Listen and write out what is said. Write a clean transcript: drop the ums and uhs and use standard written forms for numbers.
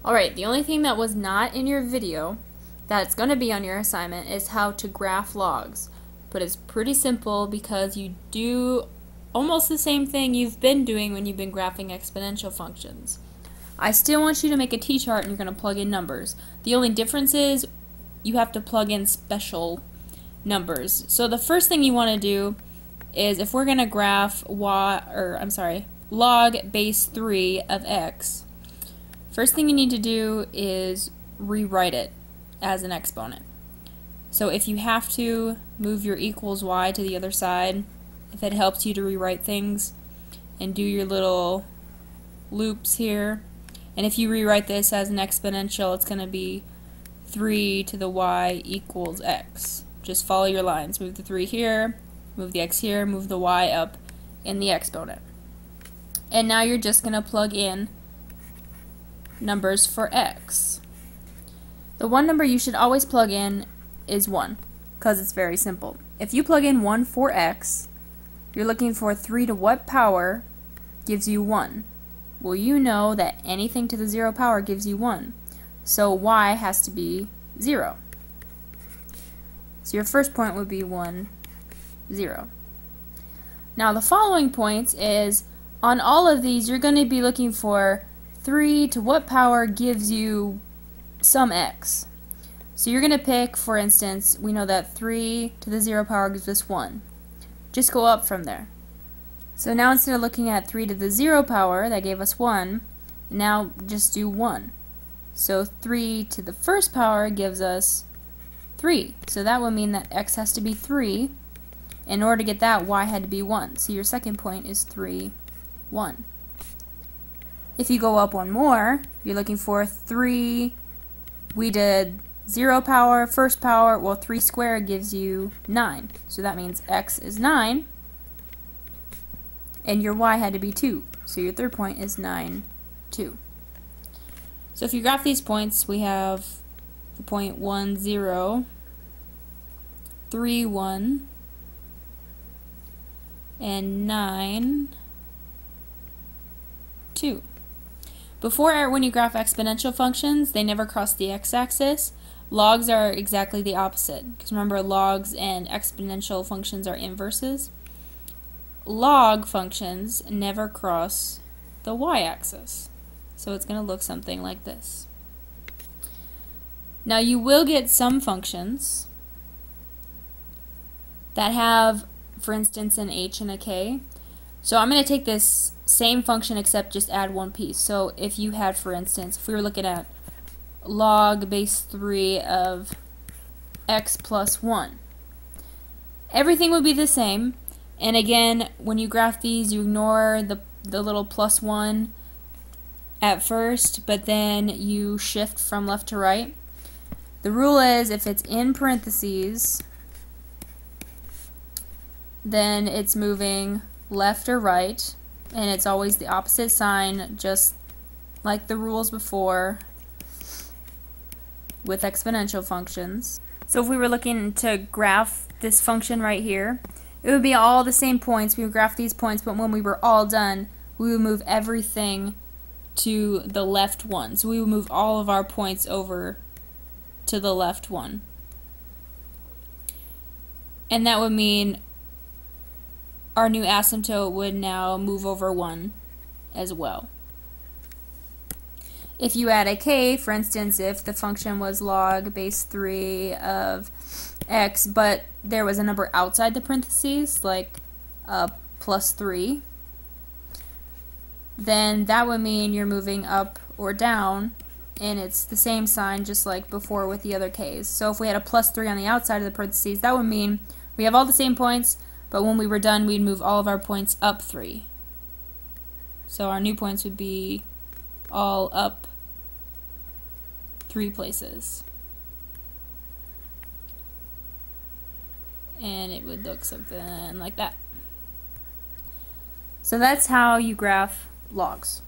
Alright, the only thing that was not in your video that's going to be on your assignment is how to graph logs. But it's pretty simple because you do almost the same thing you've been doing when you've been graphing exponential functions. I still want you to make a t-chart and you're going to plug in numbers. The only difference is you have to plug in special numbers. So the first thing you want to do is if we're going to graph log base 3 of x, first thing you need to do is rewrite it as an exponent. So if you have to move your equals y to the other side, if it helps you to rewrite things and do your little loops here, and if you rewrite this as an exponential, it's going to be 3 to the y equals x. Just follow your lines. Move the 3 here, move the x here, move the y up in the exponent. And now you're just going to plug in numbers for x. The one number you should always plug in is 1, because it's very simple. If you plug in 1 for x, you're looking for 3 to what power gives you 1? Well, you know that anything to the 0 power gives you 1. So y has to be 0. So your first point would be 1, 0. Now the following points is, on all of these, you're going to be looking for 3 to what power gives you some x. So you're going to pick, for instance, we know that 3 to the 0 power gives us 1. Just go up from there. So now instead of looking at 3 to the 0 power, that gave us 1, now just do 1. So 3 to the first power gives us 3. So that would mean that x has to be 3. In order to get that, y had to be 1. So your second point is 3, 1. If you go up one more, you're looking for 3, we did 0 power, first power, well 3 squared gives you 9. So that means x is 9, and your y had to be 2. So your third point is 9, 2. So if you graph these points, we have the point 1, 0, 3, 1, and 9, 2. Before, when you graph exponential functions, they never cross the x-axis. Logs are exactly the opposite, because remember, logs and exponential functions are inverses. Log functions never cross the y-axis. So it's going to look something like this. Now you will get some functions that have, for instance, an h and a k. So I'm going to take this same function except just add one piece. So if you had, for instance, if we were looking at log base 3 of x plus 1, everything would be the same. And again, when you graph these, you ignore the little plus 1 at first, but then you shift from left to right. The rule is if it's in parentheses, then it's moving left or right, and it's always the opposite sign, just like the rules before with exponential functions. So if we were looking to graph this function right here, it would be all the same points. We would graph these points, but when we were all done, we would move everything to the left one. So we would move all of our points over to the left one. And that would mean our new asymptote would now move over 1 as well. If you add a k, for instance, if the function was log base 3 of x, but there was a number outside the parentheses, like plus 3, then that would mean you're moving up or down, and it's the same sign just like before with the other k's. So if we had a plus 3 on the outside of the parentheses, that would mean we have all the same points, but when we were done, we'd move all of our points up 3. So our new points would be all up 3 places. And it would look something like that. So that's how you graph logs.